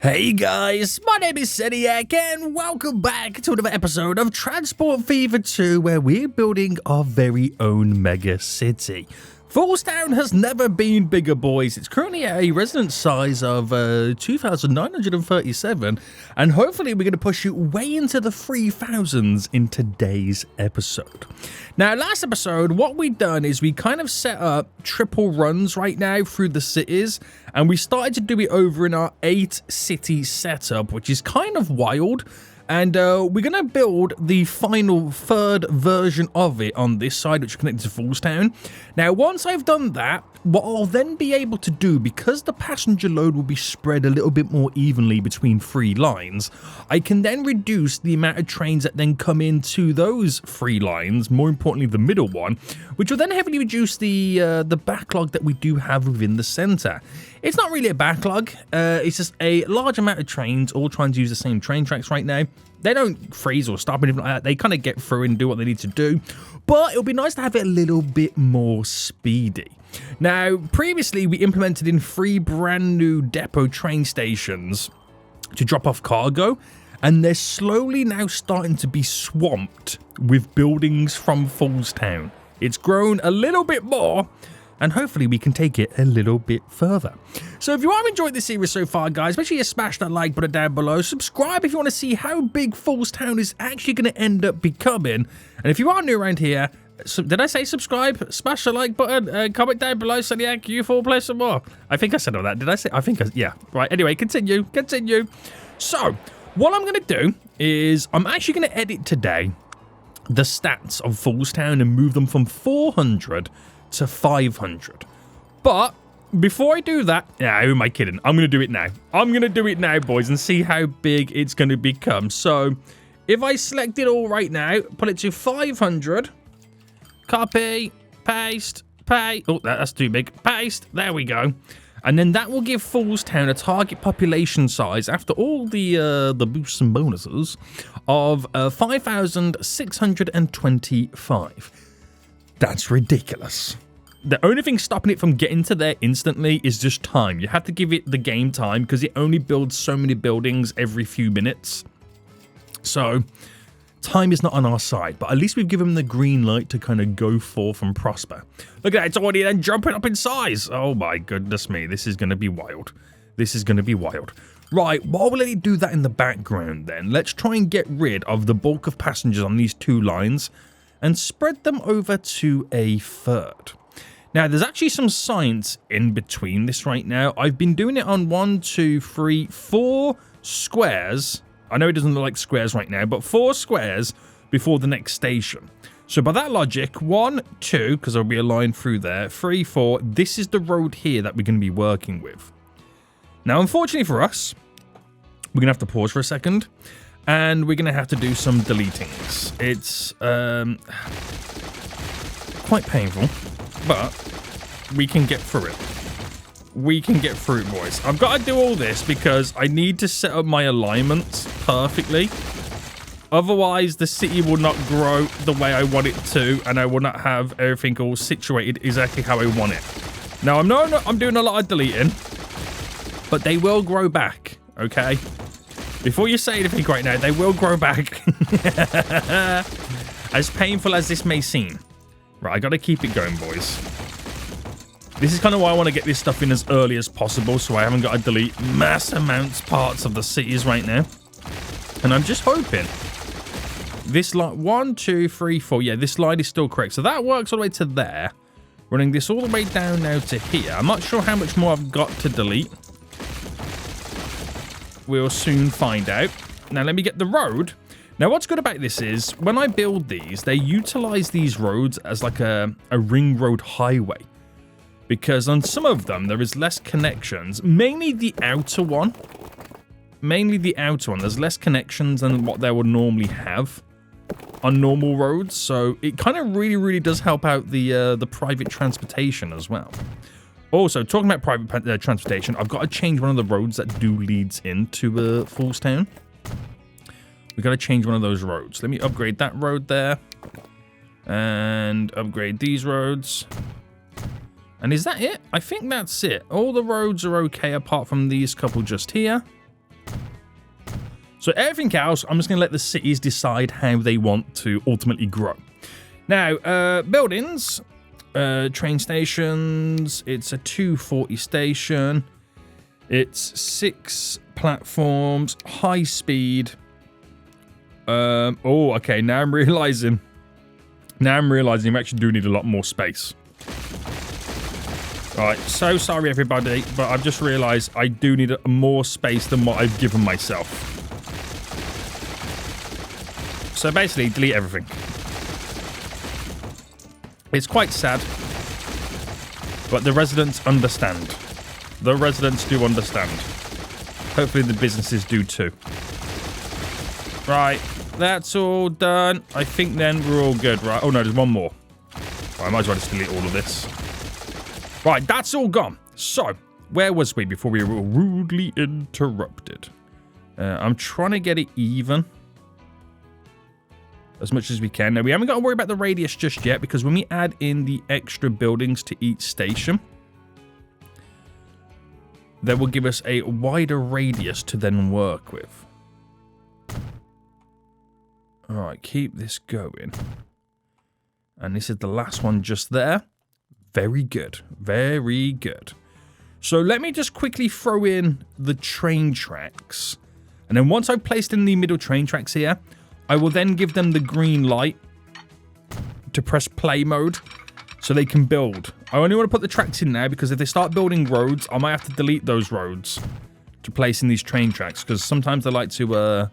Hey guys, my name is Seniac and welcome back to another episode of Transport Fever 2 where we're building our very own mega city. Foolstown has never been bigger, boys. It's currently at a residence size of 2,937 and hopefully we're going to push it way into the 3,000s in today's episode. Now, last episode, what we've done is we kind of set up triple runs right now through the cities, and we started to do it over in our 8-city setup, which is kind of wild. And we're going to build the final third version of it on this side, which is connected to Foolstown. Now, once I've done that, what I'll then be able to do, because the passenger load will be spread a little bit more evenly between 3 lines, I can then reduce the amount of trains that then come into those 3 lines, more importantly the middle one, which will then heavily reduce the backlog that we do have within the centre. It's not really a backlog, it's just a large amount of trains all trying to use the same train tracks right now. They don't freeze or stop or anything like that. They kind of get through and do what they need to do. But it'll be nice to have it a little bit more speedy. Now, previously we implemented in 3 brand new depot train stations to drop off cargo. And they're slowly now starting to be swamped with buildings from Foolstown. It's grown a little bit more, and hopefully we can take it a little bit further. So if you are enjoying this series so far, guys, make sure you smash that like button down below. Subscribe if you want to see how big Foolstown is actually going to end up becoming. And if you are new around here, did I say subscribe? Smash the like button, comment down below, Seniac, you 4 play some more. I think I said all that. Did I say? Yeah. Right, anyway, continue. So, what I'm going to do is I'm actually going to edit today the stats of Foolstown and move them from 400 to 500. But before I do that, who am I kidding? I'm going to do it now. I'm going to do it now, boys, and see how big it's going to become. So if I select it all right now, put it to 500, copy, paste, pay. Oh, that's too big. Paste. There we go. And then that will give Foolstown a target population size after all the boosts and bonuses of 5,625. That's ridiculous. The only thing stopping it from getting to there instantly is just time. You have to give it the game time because it only builds so many buildings every few minutes. So time is not on our side, but at least we've given them the green light to kind of go forth and prosper. Look at that, it's already then jumping up in size. Oh my goodness me, this is going to be wild. Right, while we let it do that in the background then, let's try and get rid of the bulk of passengers on these 2 lines and spread them over to a third. Now, there's actually some science in between this right now. I've been doing it on 1, 2, 3, 4 squares. I know it doesn't look like squares right now, but 4 squares before the next station. So by that logic, 1, 2, because there'll be a line through there, 3, 4, this is the road here that we're going to be working with. Now, unfortunately for us, we're going to have to pause for a second. And we're going to have to do some deletings. It's quite painful, but we can get through it. Boys. I've got to do all this because I need to set up my alignments perfectly. Otherwise, the city will not grow the way I want it to, and I will not have everything all situated exactly how I want it. Now, I'm doing a lot of deleting, but they will grow back, okay? Before you say anything right now, they will grow back. As painful as this may seem. Right, I got to keep it going, boys. This is kind of why I want to get this stuff in as early as possible, so I haven't got to delete mass parts of the cities right now. And I'm just hoping this line, 1, 2, 3, 4, yeah, this line is still correct. So that works all the way to there. Running this all the way down now to here. I'm not sure how much more I've got to delete. We'll soon find out. Now, let me get the road. Now, what's good about this is when I build these, they utilize these roads as like a ring road highway. Because on some of them, there is less connections. Mainly the outer one. There's less connections than what they would normally have on normal roads. So it kind of really does help out the private transportation as well. Also, talking about private transportation, I've got to change one of the roads that leads into Foolstown. We've got to change one of those roads. Let me upgrade that road there. And upgrade these roads. And is that it? I think that's it. All the roads are okay apart from these couple just here. So everything else, I'm just going to let the cities decide how they want to ultimately grow. Now, buildings, train stations, it's a 240 station. It's 6 platforms, high speed. Oh, okay, now I'm realizing we actually do need a lot more space. Right, so sorry everybody, but I've just realized I do need more space than what I've given myself. So basically, delete everything. It's quite sad, but the residents understand. The residents do understand. Hopefully the businesses do too. Right, that's all done. I think then we're all good, right? Oh no, there's one more. Right, I might as well just delete all of this. Right, that's all gone. So, where was we before we were rudely interrupted? I'm trying to get it even. As much as we can. Now, we haven't got to worry about the radius just yet, because when we add in the extra buildings to each station, that will give us a wider radius to then work with. Alright, keep this going. And this is the last one just there. Very good. Very good. So let me just quickly throw in the train tracks. And then once I've placed in the middle train tracks here, I will then give them the green light to press play mode so they can build. I only want to put the tracks in now because if they start building roads, I might have to delete those roads to place in these train tracks because sometimes they like to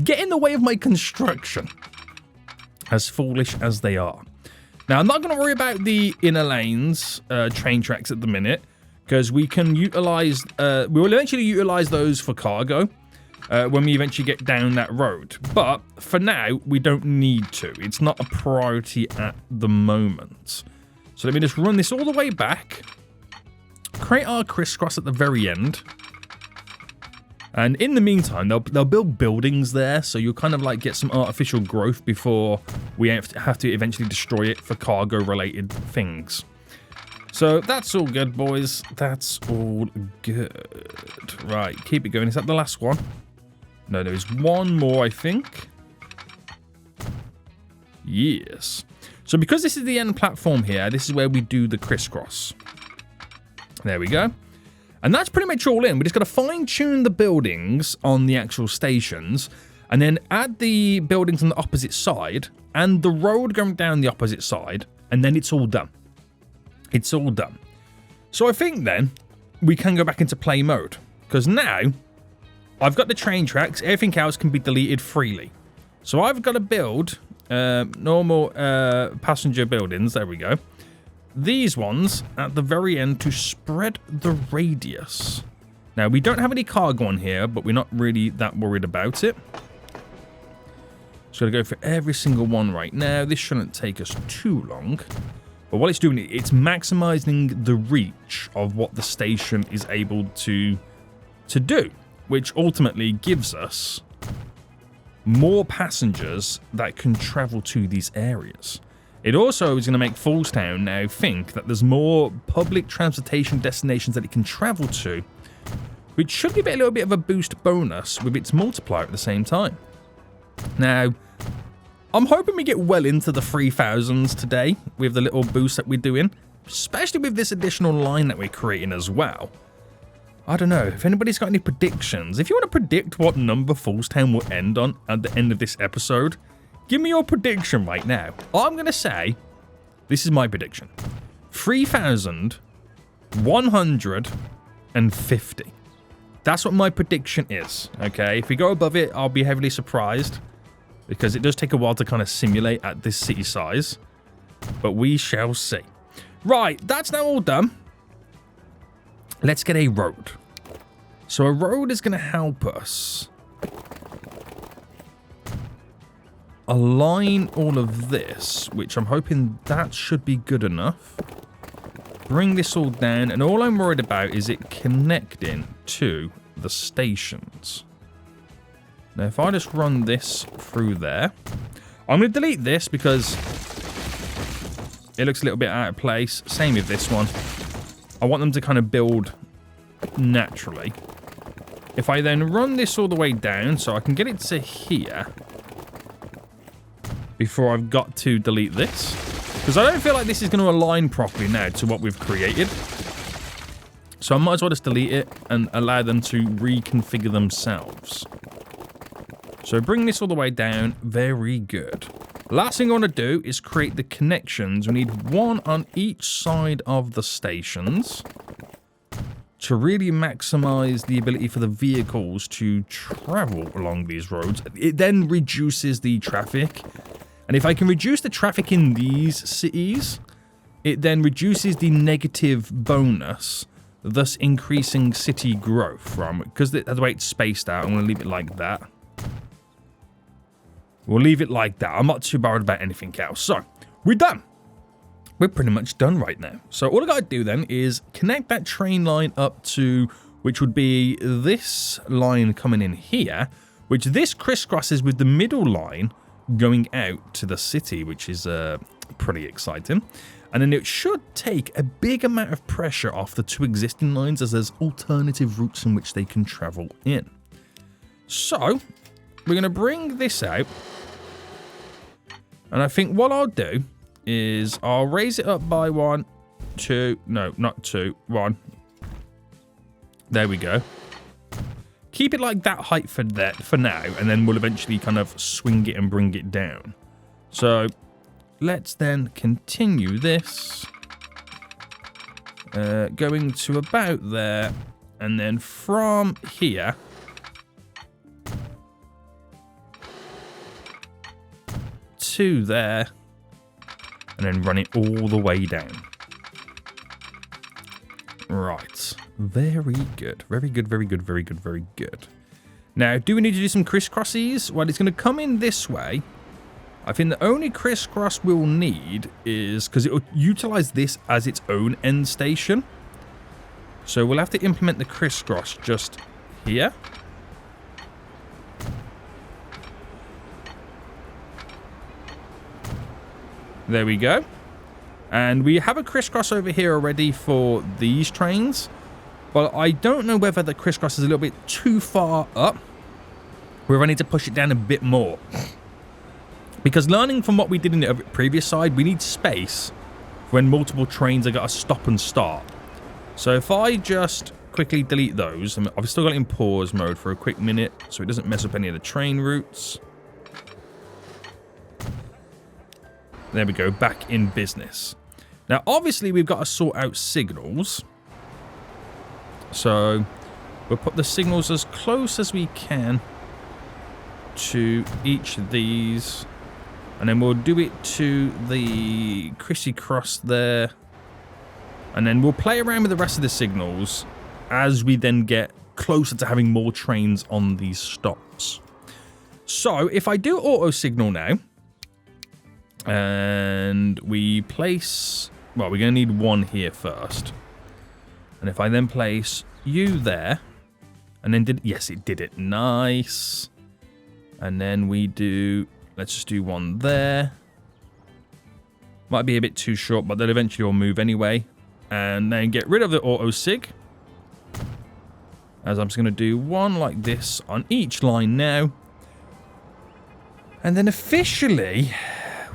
get in the way of my construction. As foolish as they are. Now, I'm not going to worry about the inner lanes train tracks at the minute because we can utilize, we will eventually utilize those for cargo. When we eventually get down that road. But for now, we don't need to. It's not a priority at the moment. So let me just run this all the way back. Create our crisscross at the very end. And in the meantime, they'll build buildings there. So you'll kind of like get some artificial growth before we have to eventually destroy it for cargo-related things. So that's all good, boys. That's all good. Right, keep it going. Is that the last one? No, there is one more, I think. Yes. So because this is the end platform here, this is where we do the crisscross. There we go. And that's pretty much all in. We're just going to fine-tune the buildings on the actual stations and then add the buildings on the opposite side and the road going down the opposite side, and then it's all done. It's all done. So I think then we can go back into play mode because now I've got the train tracks. Everything else can be deleted freely. So I've got to build normal passenger buildings. There we go. These ones at the very end to spread the radius. Now, we don't have any cargo on here, but we're not really that worried about it. Just going to go for every single one right now. This shouldn't take us too long. But what it's doing, it's maximizing the reach of what the station is able to do, which ultimately gives us more passengers that can travel to these areas. It also is going to make Foolstown now think that there's more public transportation destinations that it can travel to, which should give it a little bit of a boost bonus with its multiplier at the same time. Now, I'm hoping we get well into the 3000s today with the little boost that we're doing, especially with this additional line that we're creating as well. I don't know, if anybody's got any predictions, if you want to predict what number Foolstown will end on at the end of this episode, give me your prediction right now. I'm going to say, this is my prediction, 3,150. That's what my prediction is, okay? If we go above it, I'll be heavily surprised, because it does take a while to kind of simulate at this city size, but we shall see. Right, that's now all done. Let's get a road. So a road is going to help us align all of this, which I'm hoping that should be good enough. Bring this all down, and all I'm worried about is it connecting to the stations. Now, if I just run this through there, I'm going to delete this because it looks a little bit out of place. Same with this one. I want them to kind of build naturally. If I then run this all the way down so I can get it to here before I've got to delete this. Because I don't feel like this is going to align properly now to what we've created. So I might as well just delete it and allow them to reconfigure themselves. So bring this all the way down. Very good. Last thing I want to do is create the connections. We need one on each side of the stations to really maximize the ability for the vehicles to travel along these roads. It then reduces the traffic. And if I can reduce the traffic in these cities, it then reduces the negative bonus, thus increasing city growth from, because that's the way it's spaced out. I'm going to leave it like that. We'll leave it like that. I'm not too worried about anything else. So, we're done. We're pretty much done right now. So all I got to do then is connect that train line up to, which would be this line coming in here, which this crisscrosses with the middle line going out to the city, which is pretty exciting. And then it should take a big amount of pressure off the two existing lines as there's alternative routes in which they can travel in. So we're going to bring this out. And I think what I'll do is I'll raise it up by 1, 2, no, not 2, 1. There we go. Keep it like that height for now, and then we'll eventually kind of swing it and bring it down. So let's then continue this, going to about there, and then from here to there, and then run it all the way down. Right. Very good. Very good, very good, very good, very good. Now, do we need to do some crisscrosses? Well, it's going to come in this way. I think the only crisscross we'll need is, because it will utilize this as its own end station. So we'll have to implement the crisscross just here. There we go. And we have a crisscross over here already for these trains. But I don't know whether the crisscross is a little bit too far up. Where I need to push it down a bit more. Because learning from what we did in the previous side, we need space when multiple trains are going to stop and start. So if I just quickly delete those, I've still got it in pause mode for a quick minute so it doesn't mess up any of the train routes. There we go, back in business. Now, obviously, we've got to sort out signals. So, we'll put the signals as close as we can to each of these. And then we'll do it to the Chrissy Cross there. And then we'll play around with the rest of the signals as we then get closer to having more trains on these stops. So, if I do auto signal now, and we place, well, we're going to need one here first. And if I then place you there, and then yes, it did it. Nice. And then we do, let's just do one there. Might be a bit too short, but then eventually will move anyway. And then get rid of the auto sig. As I'm just going to do one like this on each line now. And then officially,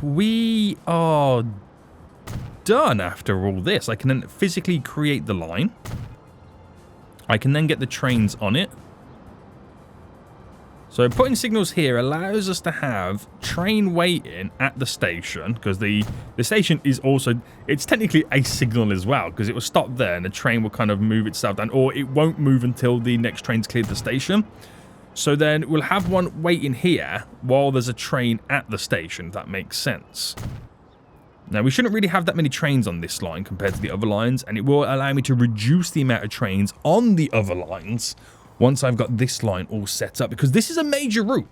we are done after all this. I can then physically create the line. I can then get the trains on it. So putting signals here allows us to have train waiting at the station, because the station is also, it's technically a signal as well, because it will stop there and the train will kind of move itself down, or it won't move until the next train's cleared the station. So then we'll have one waiting here while there's a train at the station, if that makes sense. Now, we shouldn't really have that many trains on this line compared to the other lines, and it will allow me to reduce the amount of trains on the other lines once I've got this line all set up, because this is a major route.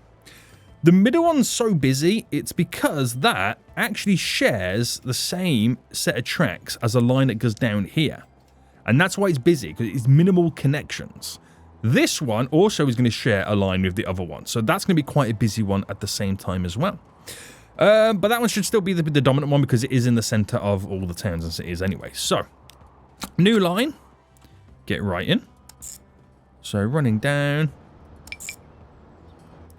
The middle one's so busy, it's because that actually shares the same set of tracks as a line that goes down here. And that's why it's busy, because it's minimal connections. This one also is going to share a line with the other one. So that's going to be quite a busy one at the same time as well. But that one should still be the dominant one because it is in the center of all the towns and cities anyway. So, new line. Get right in. So running down.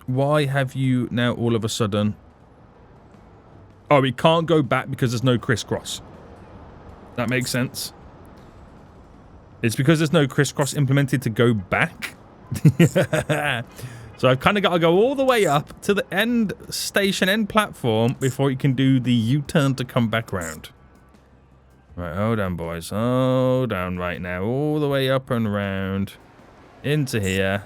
Why have you now all of a sudden... Oh, we can't go back because there's no crisscross. That makes sense. It's because there's no crisscross implemented to go back. So I've kind of got to go all the way up to the end station, end platform, before you can do the U-turn to come back round. Right, hold on, boys. Hold on right now. All the way up and around. Into here.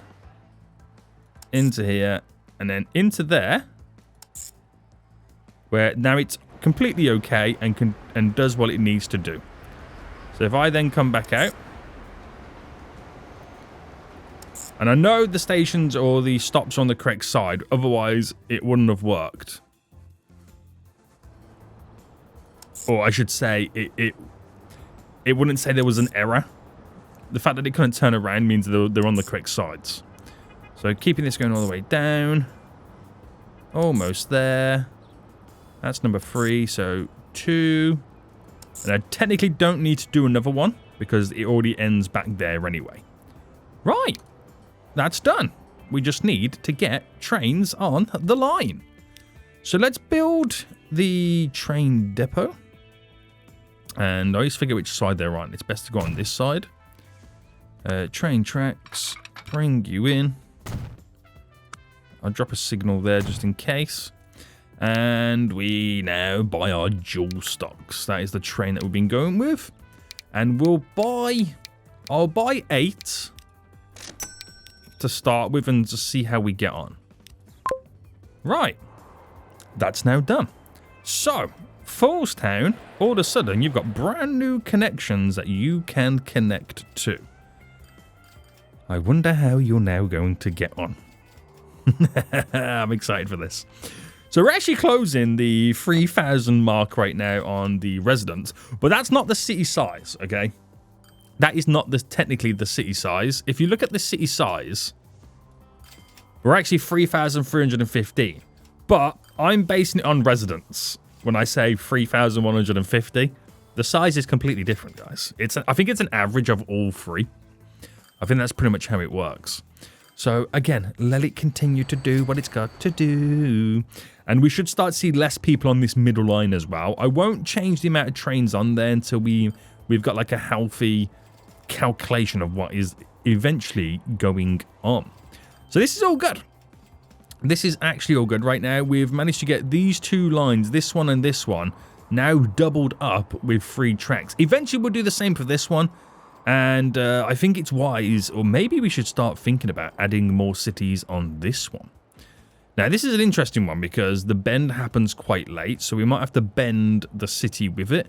Into here. And then into there. Where now it's completely okay and does what it needs to do. So if I then come back out. And I know the stations or the stops are on the correct side. Otherwise, it wouldn't have worked. Or I should say, it wouldn't say there was an error. The fact that it couldn't turn around means they're on the correct sides. So keeping this going all the way down. Almost there. That's number 3, so 2. And I technically don't need to do another one because it already ends back there anyway. Right. That's done. We just need to get trains on the line. So let's build the train depot. And I always figure which side they're on. It's best to go on this side. Train tracks. Bring you in. I'll drop a signal there just in case. And we now buy our dual stocks. That is the train that we've been going with. And we'll buy... I'll buy 8... to start with and just see how we get on. Right. That's now done. So, Foolstown, all of a sudden, you've got brand new connections that you can connect to. I wonder how you're now going to get on. I'm excited for this. So we're actually closing the 3,000 mark right now on the residents, but that's not the city size, okay? That is not technically the city size. If you look at the city size, we're actually 3,315. But I'm basing it on residents. When I say 3,150, the size is completely different, guys. I think it's an average of all 3. I think that's pretty much how it works. So again, let it continue to do what it's got to do. And we should start to see less people on this middle line as well. I won't change the amount of trains on there until we've got like a healthy calculation of what is eventually going on. So this is all good. This is actually all good right now. We've managed to get these 2 lines, this one and this one, now doubled up with 3 tracks. Eventually we'll do the same for this one. And I think it's wise, or maybe we should start thinking about adding more cities on this one. Now this is an interesting one because the bend happens quite late. So we might have to bend the city with it,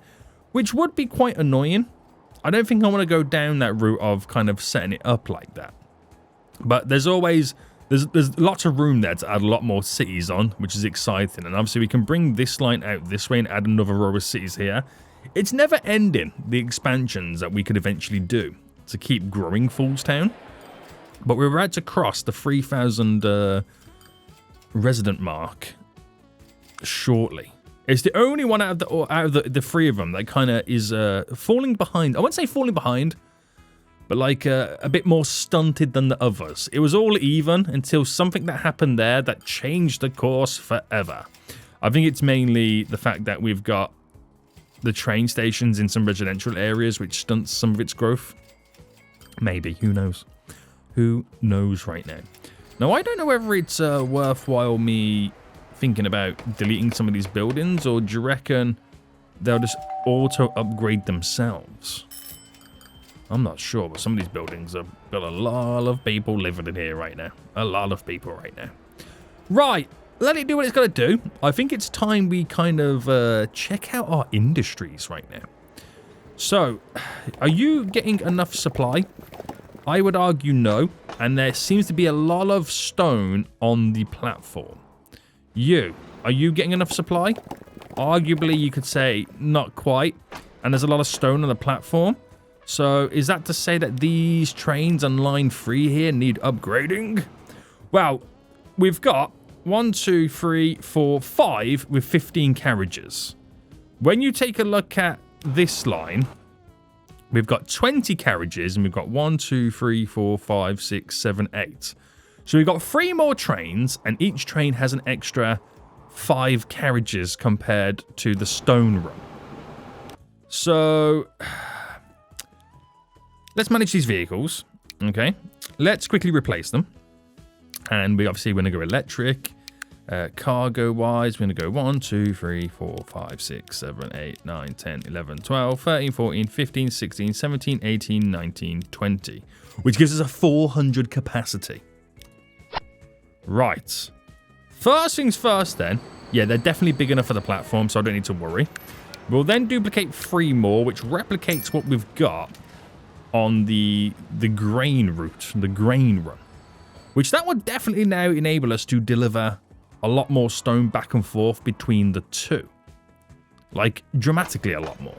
which would be quite annoying. I don't think I want to go down that route of kind of setting it up like that. But there's lots of room there to add a lot more cities on, which is exciting. And obviously we can bring this line out this way and add another row of cities here. It's never ending, the expansions that we could eventually do to keep growing Foolstown. But we're about to cross the 3,000 resident mark shortly. It's the only one out of the 3 of them that kind of is falling behind. I wouldn't say falling behind, but like a bit more stunted than the others. It was all even until something that happened there that changed the course forever. I think it's mainly the fact that we've got the train stations in some residential areas, which stunts some of its growth. Maybe. Who knows? Who knows right now? Now, I don't know whether it's worthwhile me thinking about deleting some of these buildings, or do you reckon they'll just auto-upgrade themselves? I'm not sure, but some of these buildings have got a lot of people living in here right now. A lot of people right now. Right. Let it do what it's got to do. I think it's time we kind of check out our industries right now. So, are you getting enough supply? I would argue no. And there seems to be a lot of stone on the platform. Are you getting enough supply? Arguably, you could say not quite. And there's a lot of stone on the platform. So, is that to say that these trains on line 3 here need upgrading? Well, we've got 1, 2, 3, 4, 5 with 15 carriages. When you take a look at this line, we've got 20 carriages, and we've got 1, 2, 3, 4, 5, 6, 7, 8. So we've got 3 more trains, and each train has an extra 5 carriages compared to the stone run. So let's manage these vehicles. Okay, let's quickly replace them. And we obviously want to go electric. Cargo wise, we're going to go 1, 2, 3, 4, 5, 6, 7, 8, 9, 10, 11, 12, 13, 14, 15, 16, 17, 18, 19, 20. Which gives us a 400 capacity. Right. First things first then. Yeah, they're definitely big enough for the platform, so I don't need to worry. We'll then duplicate 3 more, which replicates what we've got on the grain route, the grain run. Which that would definitely now enable us to deliver a lot more stone back and forth between the two. Like, dramatically a lot more.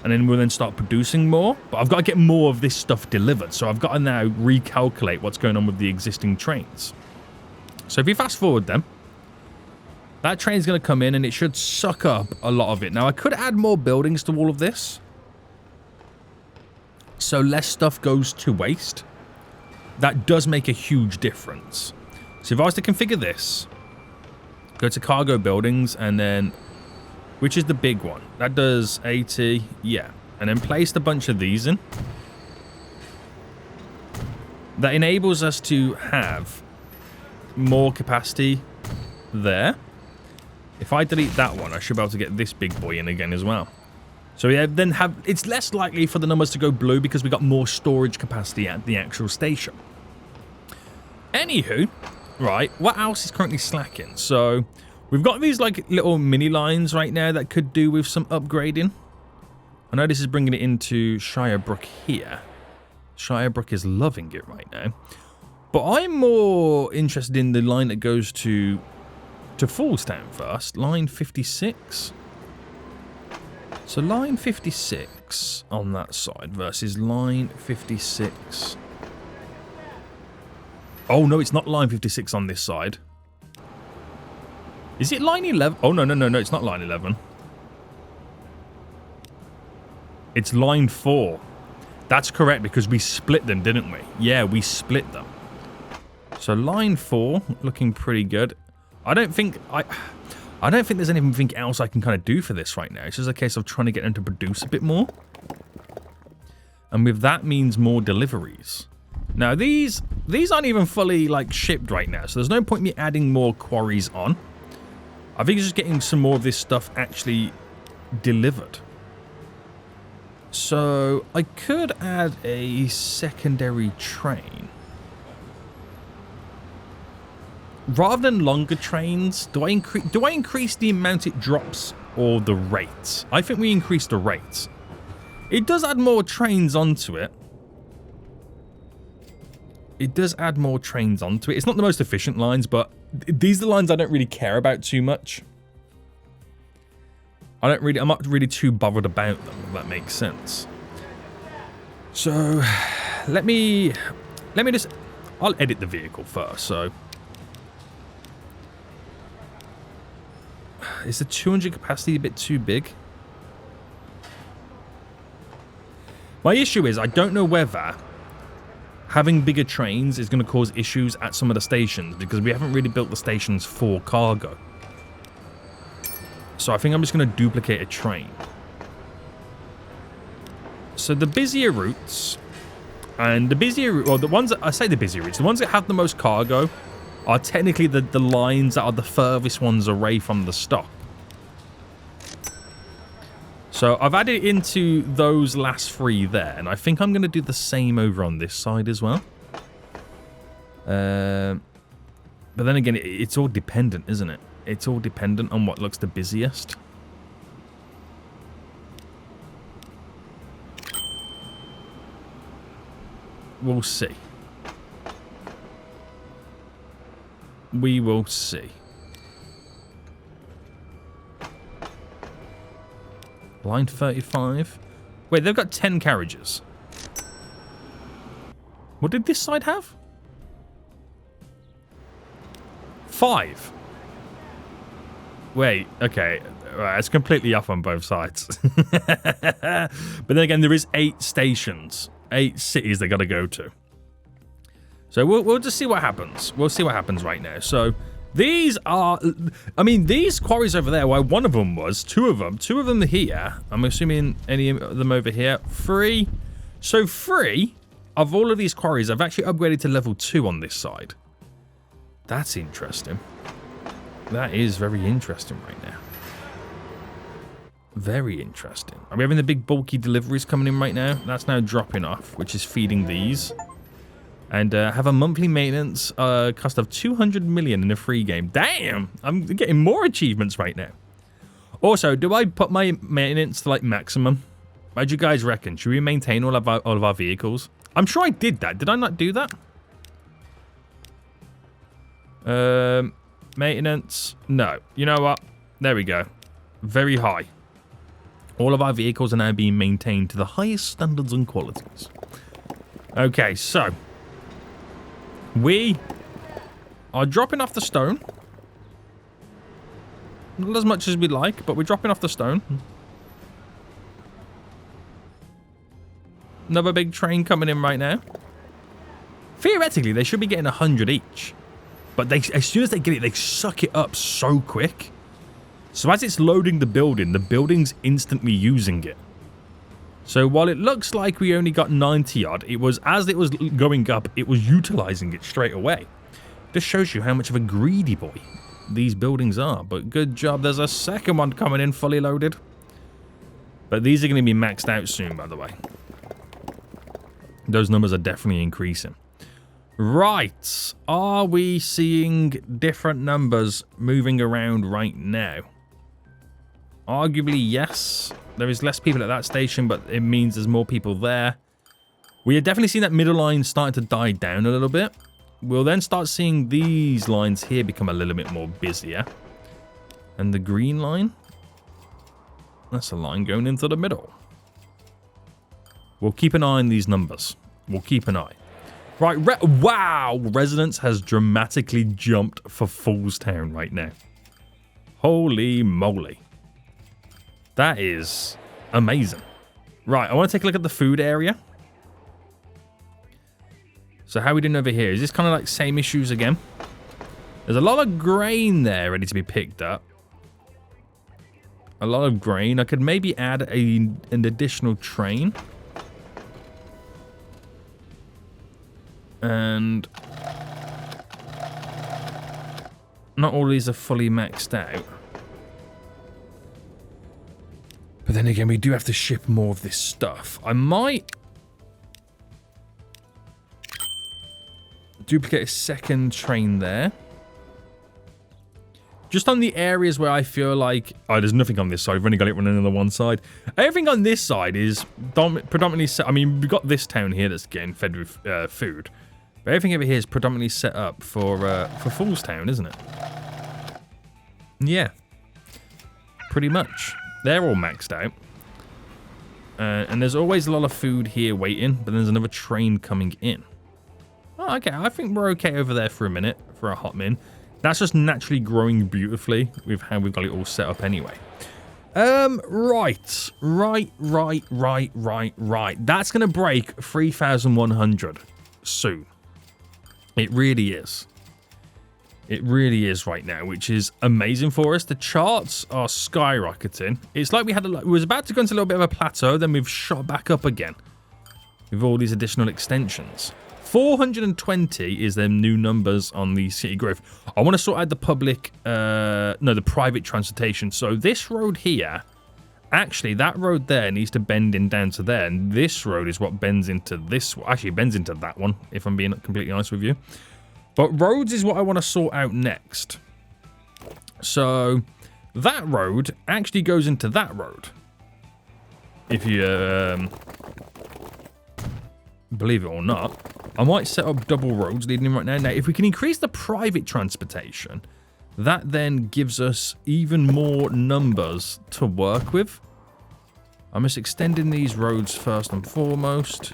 And then we'll then start producing more. But I've got to get more of this stuff delivered. So I've got to now recalculate what's going on with the existing trains. So if you fast forward then, that train's going to come in and it should suck up a lot of it. Now, I could add more buildings to all of this, so less stuff goes to waste. That does make a huge difference. So if I was to configure this, go to cargo buildings, and then, which is the big one? That does 80, yeah. And then place a bunch of these in. That enables us to have more capacity there. If I delete that one, I should be able to get this big boy in again as well. So yeah, then it's less likely for the numbers to go blue because we got more storage capacity at the actual station. Anywho, right, what else is currently slacking? So we've got these like little mini lines right now that could do with some upgrading. I know this is bringing it into Shirebrook here. Shirebrook is loving it right now. But I'm more interested in the line that goes to Foolstown first. Line 56. So line 56 on that side versus line 56. Oh, no, it's not line 56 on this side. Is it line 11? Oh, no, it's not line 11. It's line 4. That's correct, because we split them, didn't we? Yeah, we split them. So line 4, looking pretty good. I don't think there's anything else I can kind of do for this right now. It's just a case of trying to get them to produce a bit more. And with that means more deliveries. Now, these aren't even fully, like, shipped right now. So there's no point in me adding more quarries on. I think it's just getting some more of this stuff actually delivered. So I could add a secondary train. Rather than longer trains, do I increase the amount it drops or the rates? I think we increase the rates. It does add more trains onto it. It does add more trains onto it. It's not the most efficient lines, but these are the lines I don't really care about too much. I'm not really too bothered about them, if that makes sense. So, let me just, I'll edit the vehicle first, so. Is the 200 capacity a bit too big? My issue is I don't know whether having bigger trains is going to cause issues at some of the stations, because we haven't really built the stations for cargo. So I think I'm just going to duplicate a train. So the busier routes, and the busier, well, the ones that, I say the busier routes, the ones that have the most cargo are technically the lines that are the furthest ones away from the stop. So I've added into those last 3 there, and I think I'm going to do the same over on this side as well. But then again, it's all dependent, isn't it? It's all dependent on what looks the busiest. We'll see. We will see. Line 35. Wait, they've got 10 carriages. What did this side have? 5. Wait. Okay. Right, it's completely off on both sides. But then again, there is 8 stations. 8 cities they got to go to. So we'll just see what happens. We'll see what happens right now. So these are... I mean, these quarries over there, well, one of them was. 2 of them. 2 of them here. I'm assuming any of them over here. 3. So 3 of all of these quarries I've actually upgraded to level 2 on this side. That's interesting. That is very interesting right now. Very interesting. Are we having the big bulky deliveries coming in right now? That's now dropping off, which is feeding these. And have a monthly maintenance cost of 200 million in a free game. Damn! I'm getting more achievements right now. Also, do I put my maintenance to like maximum? What do you guys reckon? Should we maintain all of our vehicles? I'm sure I did that. Did I not do that? Maintenance. No. You know what? There we go. Very high. All of our vehicles are now being maintained to the highest standards and qualities. Okay, so we are dropping off the stone. Not as much as we'd like, but we're dropping off the stone. Another big train coming in right now. Theoretically, they should be getting 100 each. But as soon as they get it, they suck it up so quick. So as it's loading the building's instantly using it. So while it looks like we only got 90 odd, it was, as it was going up, it was utilizing it straight away. This shows you how much of a greedy boy these buildings are. But good job, there's a second one coming in fully loaded. But these are going to be maxed out soon, by the way. Those numbers are definitely increasing. Right, are we seeing different numbers moving around right now? Arguably, yes. There is less people at that station, but it means there's more people there. We are definitely seeing that middle line starting to die down a little bit. We'll then start seeing these lines here become a little bit more busier. And the green line? That's a line going into the middle. We'll keep an eye on these numbers. We'll keep an eye. Right, wow! Residence has dramatically jumped for Foolstown right now. Holy moly. That is amazing. Right, I want to take a look at the food area. So how are we doing over here? Is this kind of like same issues again? There's a lot of grain there ready to be picked up. A lot of grain. I could maybe add an additional train. And not all these are fully maxed out. But then again, we do have to ship more of this stuff. I might duplicate a second train there. Just on the areas where I feel like... Oh, there's nothing on this side. We've only got it running on the one side. Everything on this side is predominantly set... I mean, we've got this town here that's getting fed with food. But everything over here is predominantly set up for Foolstown, isn't it? Yeah. Pretty much. They're all maxed out. And there's always a lot of food here waiting, but there's another train coming in. Oh, okay. I think we're okay over there for a minute, for a hot min. That's just naturally growing beautifully with how we've got it all set up anyway. Right. That's going to break 3,100 soon. It really is. It really is right now, which is amazing for us. The charts are skyrocketing. It's like we was about to go into a little bit of a plateau, then we've shot back up again with all these additional extensions. 420 is their new numbers on the city growth. I want to sort out the public, the private transportation. So this road here, actually that road there needs to bend in down to there. And this road is what bends into this, actually bends into that one, if I'm being completely honest with you. But roads is what I want to sort out next. So that road actually goes into that road. If you, believe it or not, I might set up double roads leading in right now. Now, if we can increase the private transportation, that then gives us even more numbers to work with. I'm just extending these roads first and foremost.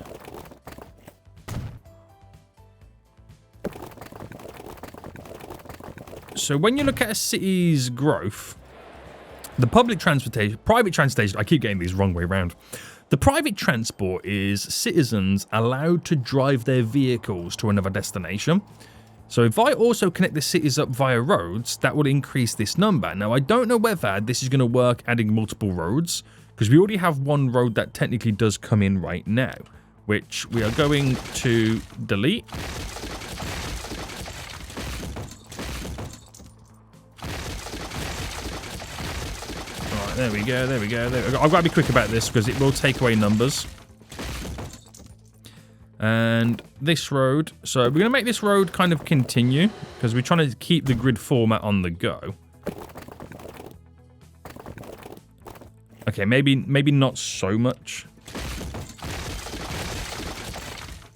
So when you look at a city's growth, The private transportation, I keep getting these wrong way around. The private transport is citizens allowed to drive their vehicles to another destination. So if I also connect the cities up via roads, that will increase this number. Now, I don't know whether this is going to work adding multiple roads, because we already have one road that technically does come in right now, which we are going to delete. There we go, there we go, there we go. I've got to be quick about this because it will take away numbers. And this road, so we're going to make this road kind of continue because we're trying to keep the grid format on the go. Okay, maybe not so much.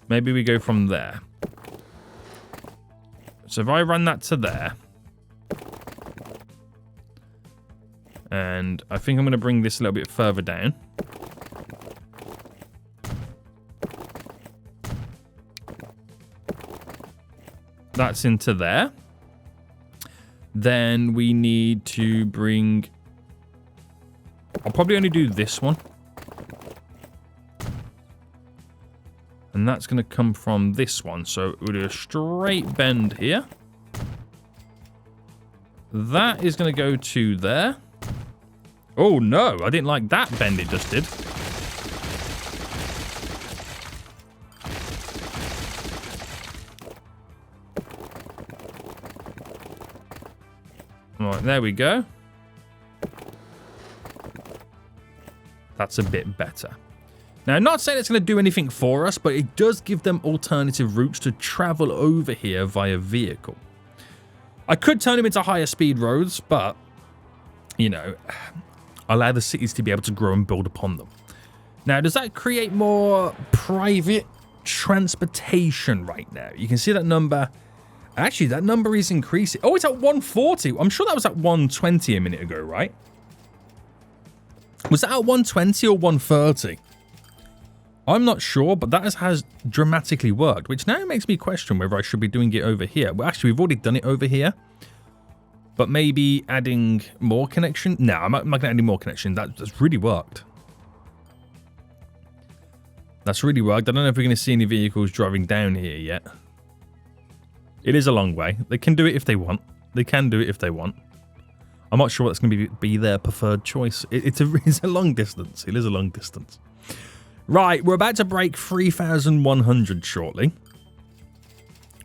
Maybe we go from there. So if I run that to there. And I think I'm going to bring this a little bit further down. That's into there. Then we need to bring... I'll probably only do this one. And that's going to come from this one. So we'll do a straight bend here. That is going to go to there. Oh, no. I didn't like that bend it just did. Right, there we go. That's a bit better. Now, I'm not saying it's going to do anything for us, but it does give them alternative routes to travel over here via vehicle. I could turn them into higher speed roads, but, you know, allow the cities to be able to grow and build upon them. Now, does that create more private transportation right now? You can see that number. Actually, that number is increasing. Oh, it's at 140. I'm sure that was at 120 a minute ago, right? Was that at 120 or 130? I'm not sure, but that has dramatically worked, which now makes me question whether I should be doing it over here. Well, actually, we've already done it over here. But maybe adding more connection? No, I'm not going to add any more connection. That's really worked. That's really worked. I don't know if we're going to see any vehicles driving down here yet. It is a long way. They can do it if they want. They can do it if they want. I'm not sure what's going to be their preferred choice. It's a long distance. It is a long distance. Right, we're about to break 3,100 shortly,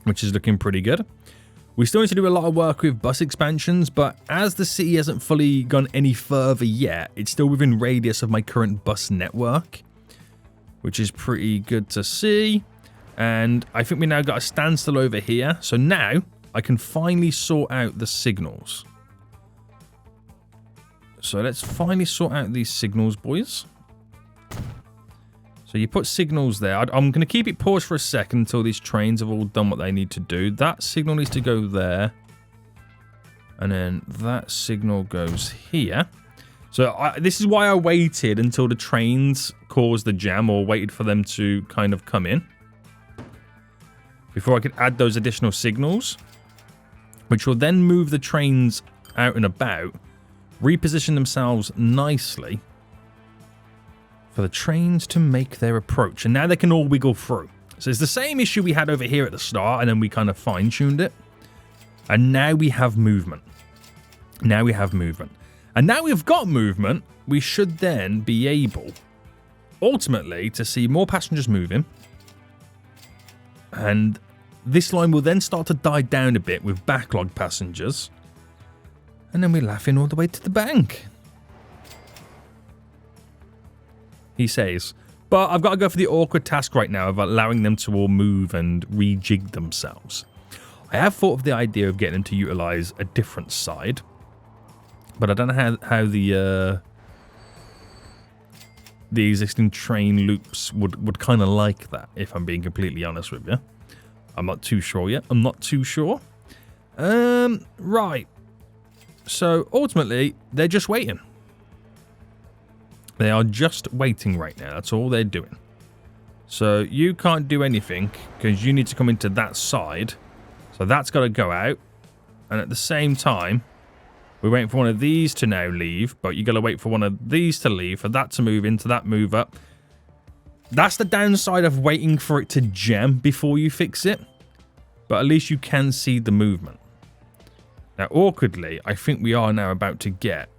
which is looking pretty good. We still need to do a lot of work with bus expansions, but as the city hasn't fully gone any further yet, it's still within radius of my current bus network, which is pretty good to see. And I think we now got a standstill over here. So now I can finally sort out the signals. So let's finally sort out these signals, boys. So you put signals there. I'm going to keep it paused for a second until these trains have all done what they need to do. That signal needs to go there. And then that signal goes here. So this is why I waited until the trains caused the jam, or waited for them to kind of come in, before I could add those additional signals, which will then move the trains out and about, reposition themselves nicely for the trains to make their approach. And now they can all wiggle through. So it's the same issue we had over here at the start, and then we kind of fine-tuned it. And now we have movement. Now we have movement. And now we've got movement, we should then be able, ultimately, to see more passengers moving. And this line will then start to die down a bit with backlog passengers. And then we're laughing all the way to the bank, he says. But I've got to go for the awkward task right now of allowing them to all move and rejig themselves. I have thought of the idea of getting them to utilize a different side, but I don't know how the existing train loops would kind of like that, if I'm being completely honest with you. I'm not too sure yet. I'm not too sure. Right. So, ultimately, they're just waiting. They are just waiting right now. That's all they're doing. So, you can't do anything, because you need to come into that side. So, that's got to go out. And at the same time, We're waiting for one of these to now leave, but you got to wait for one of these to leave, for that to move into that move up. That's the downside of waiting for it to gem before you fix it, but at least you can see the movement. Now, awkwardly, I think we are now about to get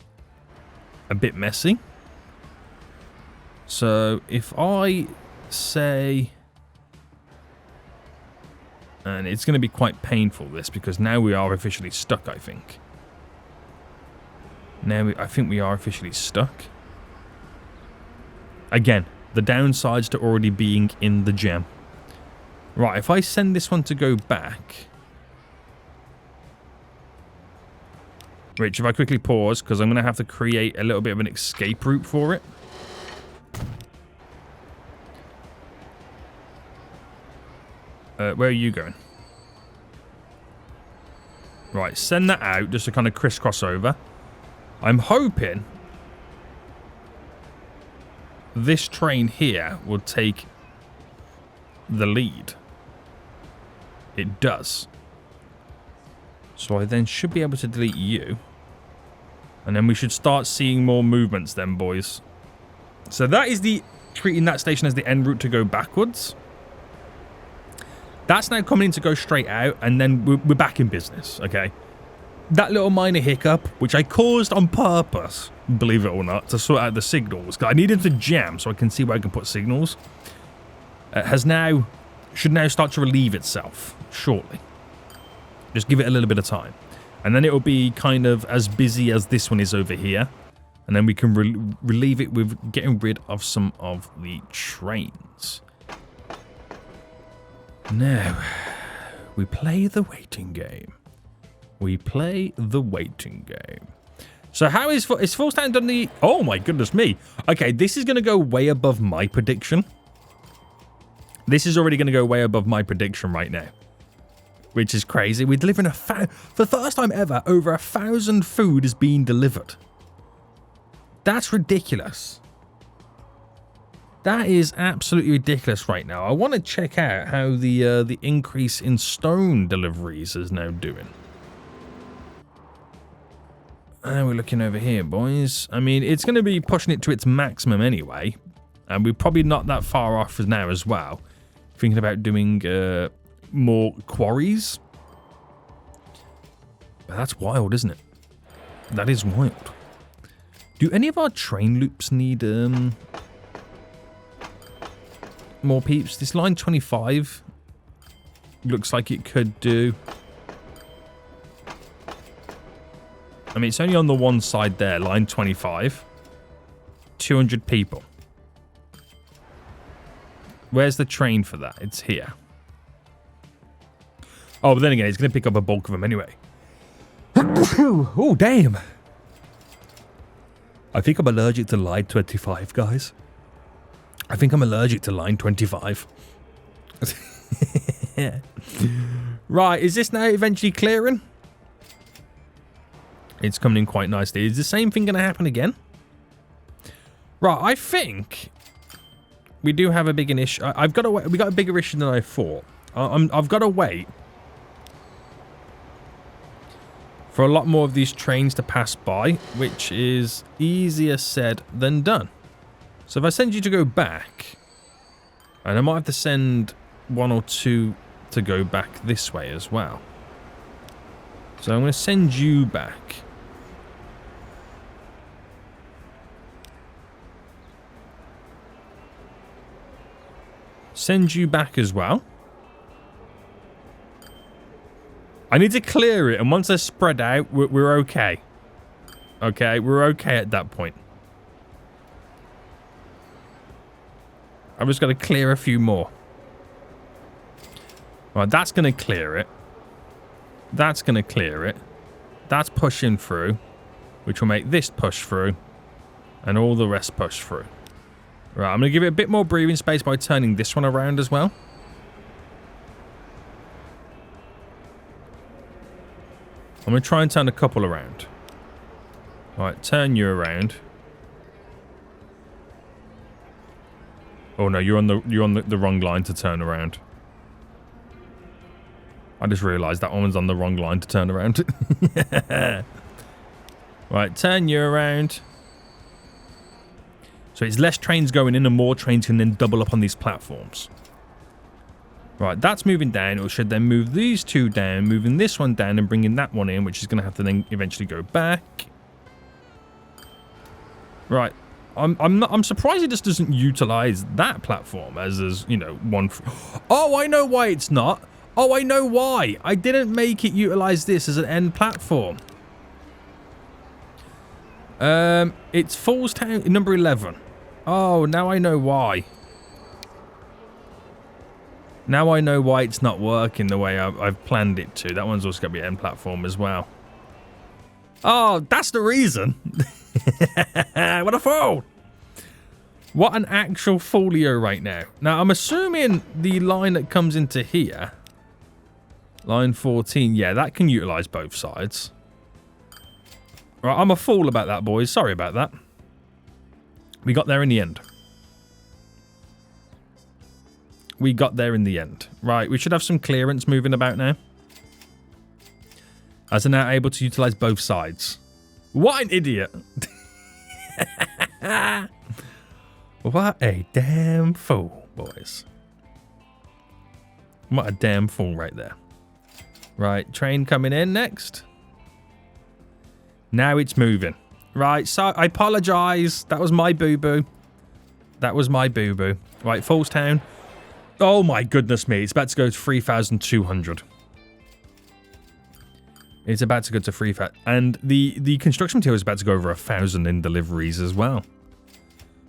a bit messy. So, if I say... And it's going to be quite painful, this, because now we are officially stuck, I think. I think we are officially stuck. Again, the downsides to already being in the gem. Right, if I send this one to go back... Which, if I quickly pause, because I'm going to have to create a little bit of an escape route for it. Where are you going? Right, send that out just to kind of crisscross over. I'm hoping this train here will take the lead. It does. So I then should be able to delete you. And then we should start seeing more movements then, boys. So that is treating that station as the en route to go backwards. That's now coming in to go straight out, and then we're back in business, okay? That little minor hiccup, which I caused on purpose, believe it or not, to sort out the signals, because I needed to jam so I can see where I can put signals, should now start to relieve itself shortly. Just give it a little bit of time. And then it will be kind of as busy as this one is over here. And then we can relieve it with getting rid of some of the trains. Now, we play the waiting game. We play the waiting game. So how is full stand done the... Oh my goodness me. Okay, this is going to go way above my prediction. This is already going to go way above my prediction right now. Which is crazy. We're delivering for the first time ever, over 1,000 food is being delivered. That's ridiculous. That is absolutely ridiculous right now. I want to check out how the increase in stone deliveries is now doing. And we're looking over here, boys. I mean, it's going to be pushing it to its maximum anyway. And we're probably not that far off now as well. Thinking about doing more quarries. But that's wild, isn't it? That is wild. Do any of our train loops need... more peeps? This line 25 looks like it could do. I mean, it's only on the one side there, line 25. 200 people. Where's the train for that? It's here. Oh, but then again, it's going to pick up a bulk of them anyway. Oh, damn. I think I'm allergic to line 25, guys. I think I'm allergic to line 25. Right, is this now eventually clearing? It's coming in quite nicely. Is the same thing going to happen again? Right, I think we do have a bigger issue. We got a bigger issue than I thought. I've got to wait for a lot more of these trains to pass by, which is easier said than done. So if I send you to go back, and I might have to send one or two to go back this way as well. So I'm going to send you back. Send you back as well. I need to clear it, and once they're spread out, we're okay. Okay, we're okay at that point. I've just got to clear a few more. Right, that's going to clear it. That's going to clear it. That's pushing through, which will make this push through, and all the rest push through. Right, I'm going to give it a bit more breathing space by turning this one around as well. I'm going to try and turn a couple around. Right, turn you around. Oh no, you're on the wrong line to turn around. I just realised that one's on the wrong line to turn around. Right, turn you around. So it's less trains going in and more trains can then double up on these platforms. Right, that's moving down. It should then move these two down, moving this one down and bringing that one in, which is going to have to then eventually go back. Right, I'm surprised it just doesn't utilize that platform as you know, one. Oh, I know why it's not. Oh, I know why. I didn't make it utilize this as an end platform. It's Falls Town number 11. Oh, now I know why. Now I know why it's not working the way I've planned it to. That one's also going to be an end platform as well. Oh, that's the reason. What a fool. What an actual folio right now. Now, I'm assuming the line that comes into here, line 14, yeah, that can utilize both sides. Right, I'm a fool about that, boys. Sorry about that. We got there in the end. We got there in the end. Right, we should have some clearance moving about now. As they're now able to utilize both sides. What an idiot. What a damn fool, boys. What a damn fool right there. Right, train coming in next. Now it's moving. Right, so I apologize. That was my boo-boo. That was my boo-boo. Right, Falls Town. Oh my goodness me, it's about to go to 3,200. It's about to go to 3,000. And the construction material is about to go over 1,000 in deliveries as well.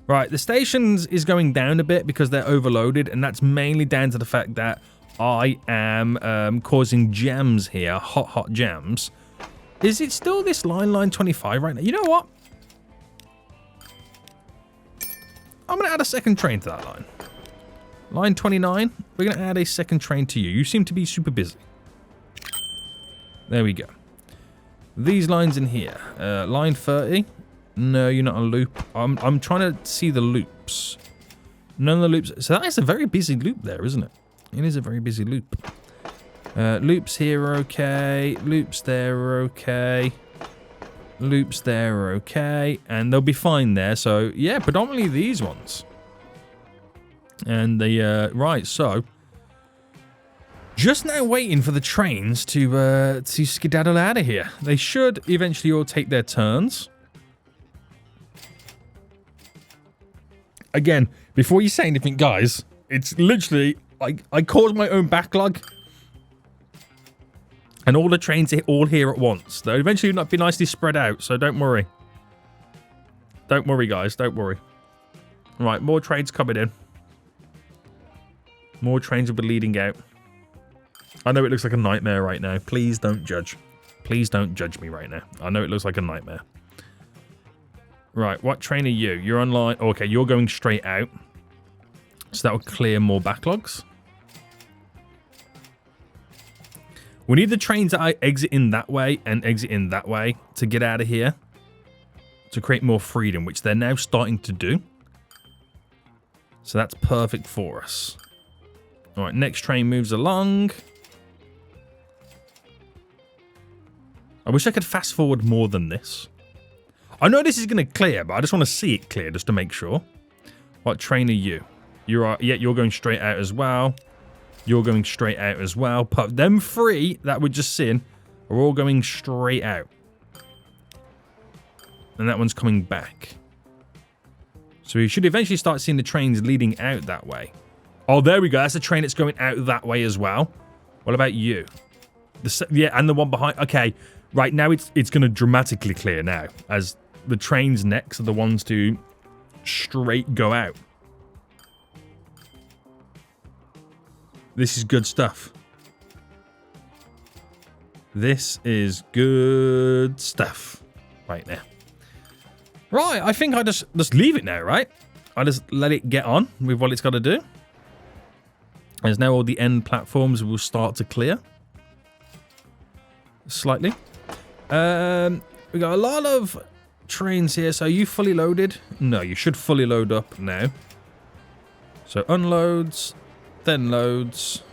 Right, the stations is going down a bit because they're overloaded, and that's mainly down to the fact that I am causing jams here, hot jams. Is it still this line 25 right now? You know what? I'm going to add a second train to that line. Line 29, we're going to add a second train to you. You seem to be super busy. There we go. These lines in here. Line 30. No, you're not a loop. I'm trying to see the loops. None of the loops. So that is a very busy loop there, isn't it? It is a very busy loop. Loops here are okay. Loops there are okay. Loops there are okay. And they'll be fine there. So, yeah, predominantly these ones. And the, right, so. Just now waiting for the trains to skedaddle out of here. They should eventually all take their turns. Again, before you say anything, guys, it's literally, I caused my own backlog. And all the trains are all here at once. They'll eventually not be nicely spread out, so don't worry. Don't worry, guys, don't worry. Right, more trains coming in. More trains will be leading out. I know it looks like a nightmare right now. Please don't judge. Please don't judge me right now. I know it looks like a nightmare. Right, what train are you? You're on line... Okay, you're going straight out. So that will clear more backlogs. We need the trains that I exit in that way and exit in that way to get out of here. To create more freedom, which they're now starting to do. So that's perfect for us. Alright, next train moves along. I wish I could fast forward more than this. I know this is going to clear, but I just want to see it clear just to make sure. What train are you? Yeah, you're going straight out as well. You're going straight out as well. But them three that we're just seeing are all going straight out. And that one's coming back. So we should eventually start seeing the trains leading out that way. Oh, there we go. That's the train that's going out that way as well. What about you? Yeah, and the one behind. Okay, right now it's going to dramatically clear now. As the trains next are the ones to straight go out. This is good stuff. This is good stuff right now. Right, I think I just leave it now, right? I just let it get on with what it's got to do. As now all the end platforms will start to clear. Slightly. We got a lot of trains here. So are you fully loaded? No, you should fully load up now. So unloads, then loads.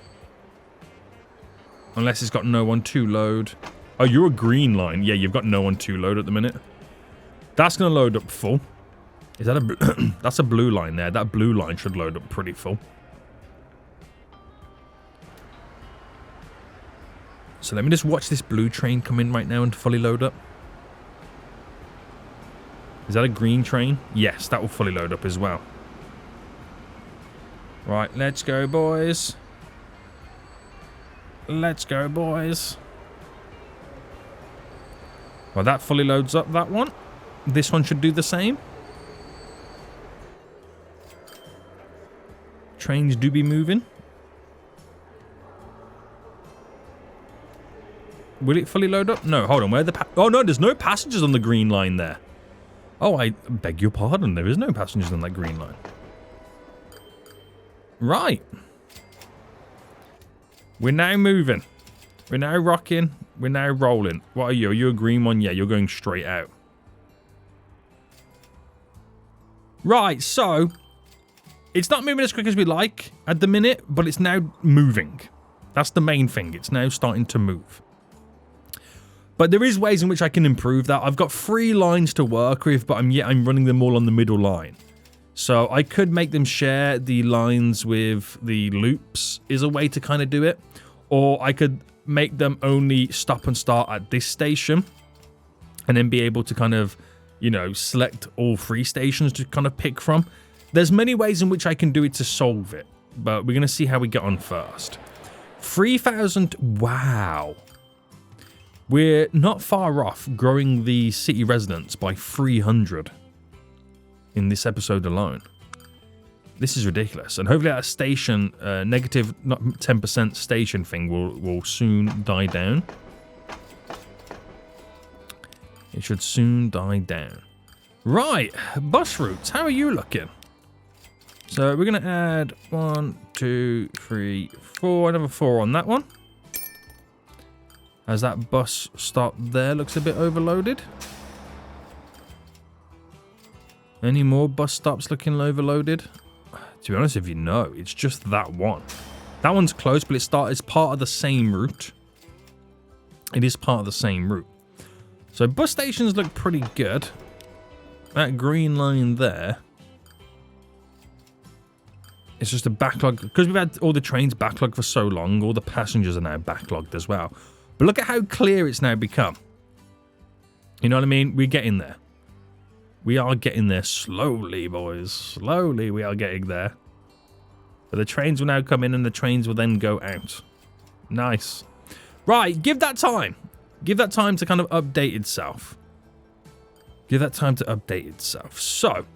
Unless it's got no one to load. Oh, you're a green line. Yeah, you've got no one to load at the minute. That's going to load up full. Is that a... That's a blue line there. That blue line should load up pretty full. So let me just watch this blue train come in right now and fully load up. Is that a green train? Yes, that will fully load up as well. Right, let's go, boys. Let's go, boys. Well, that fully loads up, that one. This one should do the same. Trains do be moving. Will it fully load up? No, hold on. Where are the... Oh, no, there's no passengers on the green line there. Oh, I beg your pardon. There is no passengers on that green line. Right. We're now moving. We're now rocking. We're now rolling. What are you? Are you a green one? Yeah, you're going straight out. Right, so... It's not moving as quick as we like at the minute, but it's now moving. That's the main thing. It's now starting to move. But there is ways in which I can improve that. I've got 3 lines to work with, but I'm running them all on the middle line. So I could make them share the lines with the loops is a way to kind of do it. Or I could make them only stop and start at this station. And then be able to kind of, you know, select all 3 stations to kind of pick from. There's many ways in which I can do it to solve it. But we're going to see how we get on first. 3,000. Wow. We're not far off growing the city residents by 300 in this episode alone. This is ridiculous. And hopefully that station, negative not 10% station thing will soon die down. It should soon die down. Right, bus routes. How are you looking? So we're going to add 1, 2, 3, 4. Another 4 on that one. As that bus stop there looks a bit overloaded. Any more bus stops looking overloaded? To be honest with you, no. It's just that one. That one's close, but it's part of the same route. It is part of the same route. So bus stations look pretty good. That green line there. It's just a backlog. Because we've had all the trains backlogged for so long, all the passengers are now backlogged as well. But look at how clear it's now become. You know what I mean? We're getting there. We are getting there slowly, boys. Slowly we are getting there. But the trains will now come in and the trains will then go out. Nice. Right, give that time. Give that time to kind of update itself. Give that time to update itself. So,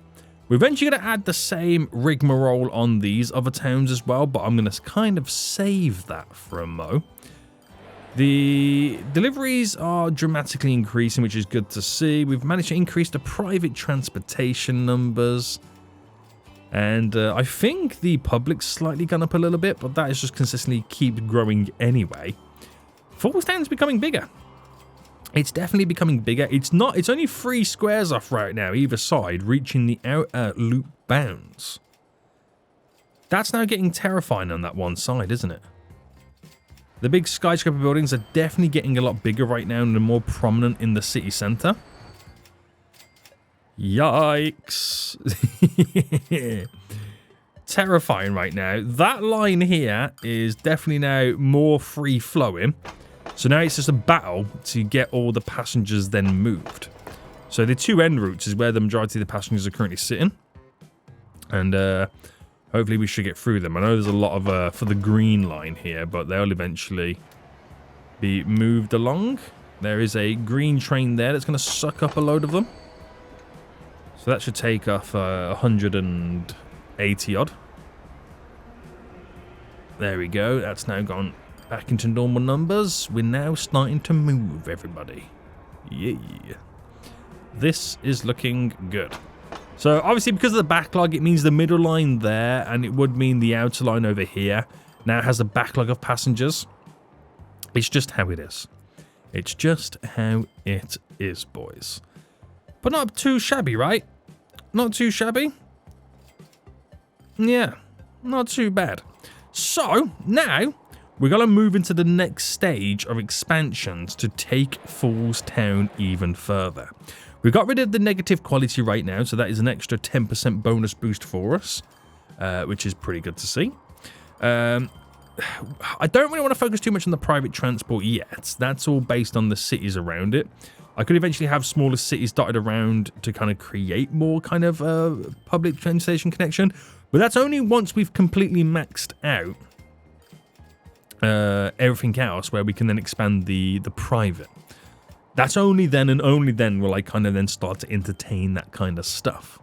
we're eventually going to add the same rigmarole on these other towns as well. But I'm going to kind of save that for a mo. The deliveries are dramatically increasing, which is good to see. We've managed to increase the private transportation numbers. And I think the public's slightly gone up a little bit, but that is just consistently keep growing anyway. Falstown's becoming bigger. It's definitely becoming bigger. It's only 3 squares off right now, either side, reaching the outer loop bounds. That's now getting terrifying on that one side, isn't it? The big skyscraper buildings are definitely getting a lot bigger right now and they're more prominent in the city centre. Yikes. Terrifying right now. That line here is definitely now more free-flowing. So now it's just a battle to get all the passengers then moved. So the 2 end routes is where the majority of the passengers are currently sitting. And hopefully we should get through them. I know there's a lot of for the green line here, but they'll eventually be moved along. There is a green train there that's going to suck up a load of them. So that should take off 180 odd. There we go. That's now gone back into normal numbers. We're now starting to move, everybody. Yeah. This is looking good. So obviously because of the backlog, it means the middle line there, and it would mean the outer line over here now has a backlog of passengers. It's just how it is. It's just how it is, boys. But not too shabby, right? Not too shabby. Yeah, not too bad. So now we're going to move into the next stage of expansions to take Falls Town even further. We got rid of the negative quality right now, so that is an extra 10% bonus boost for us, which is pretty good to see. I don't really want to focus too much on the private transport yet. That's all based on the cities around it. I could eventually have smaller cities dotted around to kind of create more kind of public train station connection, but that's only once we've completely maxed out everything else, where we can then expand the private. That's only then and only then will I kind of then start to entertain that kind of stuff.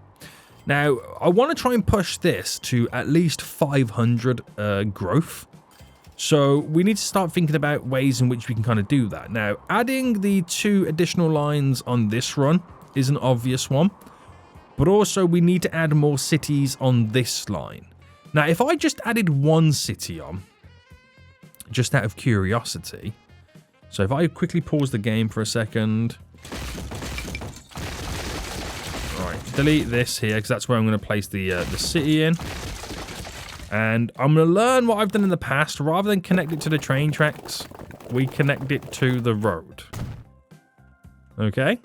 Now, I want to try and push this to at least 500 growth. So we need to start thinking about ways in which we can kind of do that. Now, adding the 2 additional lines on this run is an obvious one. But also we need to add more cities on this line. Now, if I just added 1 city on, just out of curiosity. So if I quickly pause the game for a second. Right, delete this here, because that's where I'm going to place the city in. And I'm going to learn what I've done in the past. Rather than connect it to the train tracks, we connect it to the road. Okay.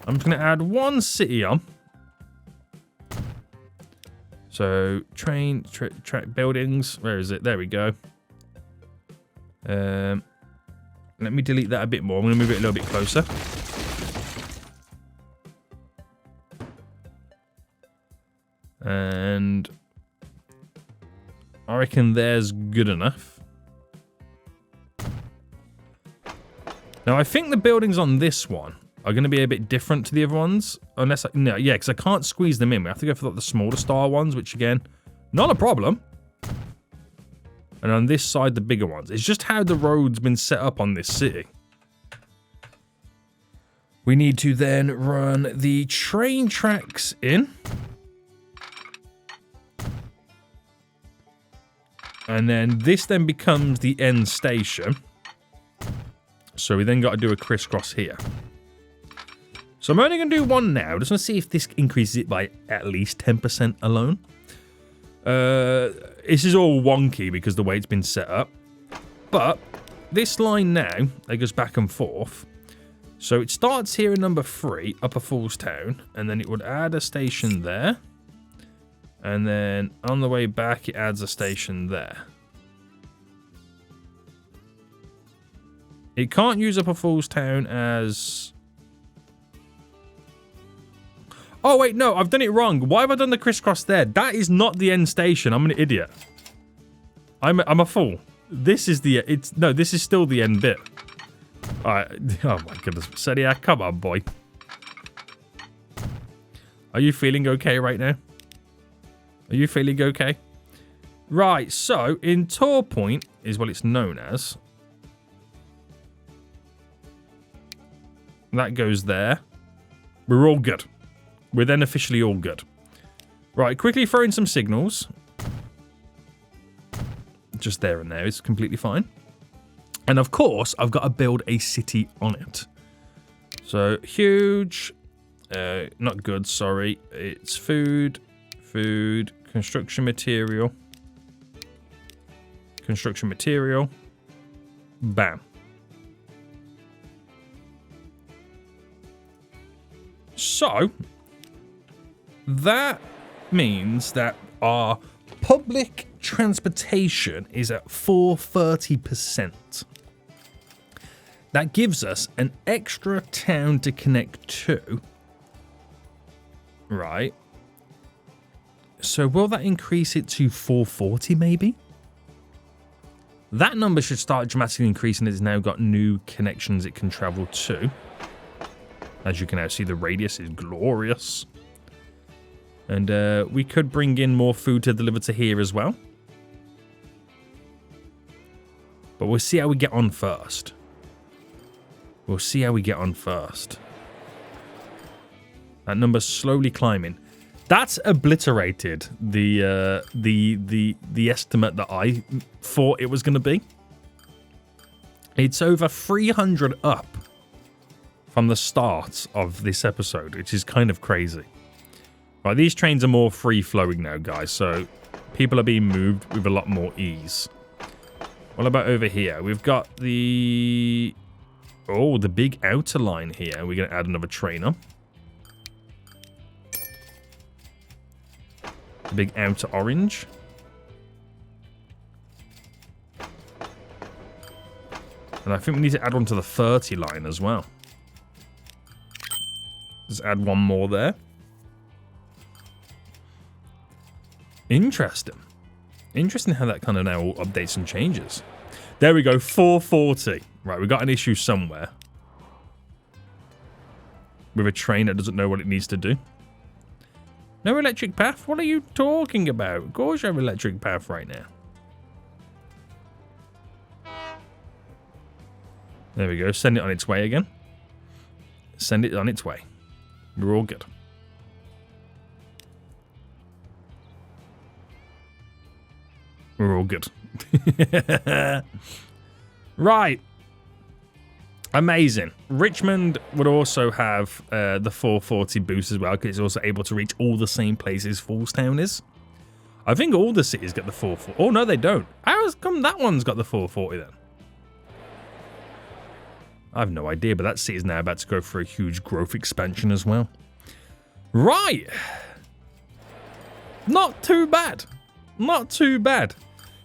I'm just going to add 1 city on. So, train, track buildings. Where is it? There we go. Let me delete that a bit more. I'm going to move it a little bit closer. And I reckon there's good enough. Now, I think the buildings on this one are going to be a bit different to the other ones. Unless, no, yeah, because I can't squeeze them in. We have to go for like, the smaller star ones, which again, not a problem. And on this side, the bigger ones. It's just how the road's been set up on this city. We need to then run the train tracks in. And then this then becomes the end station. So we then got to do a crisscross here. So I'm only going to do 1 now. Just want to see if this increases it by at least 10% alone. This is all wonky because the way it's been set up. But this line now, it goes back and forth. So it starts here in number 3, Upper Falls Town. And then it would add a station there. And then on the way back, it adds a station there. It can't use Upper Falls Town as... Oh, wait, no, I've done it wrong. Why have I done the crisscross there? That is not the end station. I'm an idiot. I'm a fool. This is the... No, this is still the end bit. All right. Oh, my goodness. Seria, come on, boy. Are you feeling okay right now? Are you feeling okay? Right, so in Tor Point is what it's known as. That goes there. We're all good. We're then officially all good. Right, quickly throw in some signals. Just there and there is completely fine. And of course, I've got to build a city on it. So, huge. Not good, sorry. It's food. Food. Construction material. Construction material. Bam. So, that means that our public transportation is at 430%. That gives us an extra town to connect to. Right. So will that increase it to 440 maybe? That number should start dramatically increasing. It's now got new connections it can travel to. As you can now see, the radius is glorious. And we could bring in more food to deliver to here as well. But we'll see how we get on first. We'll see how we get on first. That number's slowly climbing. That's obliterated the estimate that I thought it was going to be. It's over 300 up from the start of this episode, which is kind of crazy. Right, these trains are more free-flowing now, guys, so people are being moved with a lot more ease. What about over here? We've got the Oh, the big outer line here. We're going to add another trainer. The big outer orange. And I think we need to add one to the 30 line as well. Just add one more there. Interesting. Interesting how that kind of now updates and changes. There we go, 440. Right, we got an issue somewhere. With a train that doesn't know what it needs to do. No electric path? What are you talking about? Of course you have electric path right now. There we go, send it on its way again. Send it on its way. We're all good. We're all good. Right. Amazing. Richmond would also have the 440 boost as well, because it's also able to reach all the same places Fallstown is. I think all the cities get the 440. Oh, no, they don't. How come that one's got the 440 then? I have no idea, but that city is now about to go for a huge growth expansion as well. Right. Not too bad. Not too bad.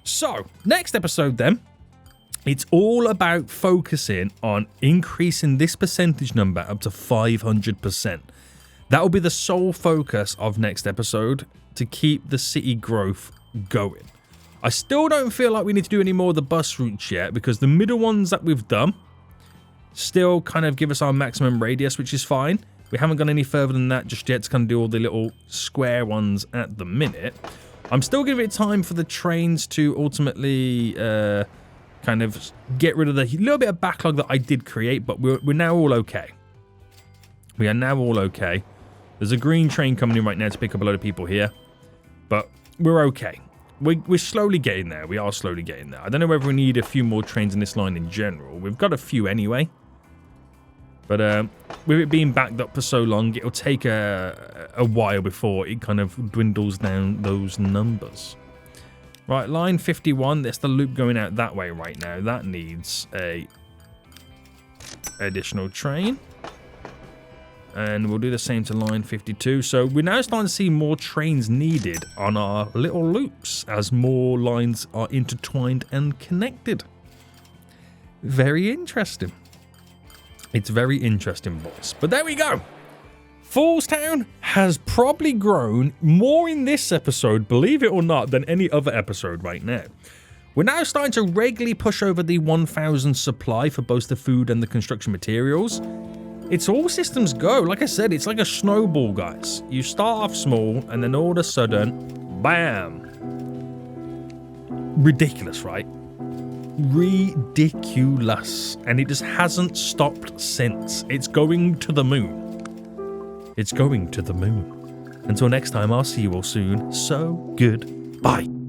So, next episode then, it's all about focusing on increasing this percentage number up to 500%. That will be the sole focus of next episode to keep the city growth going. I still don't feel like we need to do any more of the bus routes yet, because the middle ones that we've done still kind of give us our maximum radius, which is fine. We haven't gone any further than that just yet to kind of do all the little square ones at the minute. I'm still giving it time for the trains to ultimately kind of get rid of the little bit of backlog that I did create, but we're now all okay. We are now all okay. There's a green train coming in right now to pick up a load of people here, but we're okay. We're slowly getting there. We are slowly getting there. I don't know whether we need a few more trains in this line in general. We've got a few anyway. But with it being backed up for so long, it'll take a while before it kind of dwindles down those numbers. Right, line 51, that's the loop going out that way right now. That needs a additional train. And we'll do the same to line 52. So we're now starting to see more trains needed on our little loops as more lines are intertwined and connected. Very interesting. It's very interesting, boys. But there we go. Fallstown has probably grown more in this episode, believe it or not, than any other episode right now. We're now starting to regularly push over the 1,000 supply for both the food and the construction materials. It's all systems go. Like I said, it's like a snowball, guys. You start off small, and then all of a sudden, bam. Ridiculous, right? Ridiculous. And it just hasn't stopped since. It's going to the moon. It's going to the moon. Until next time, I'll see you all soon. So, goodbye.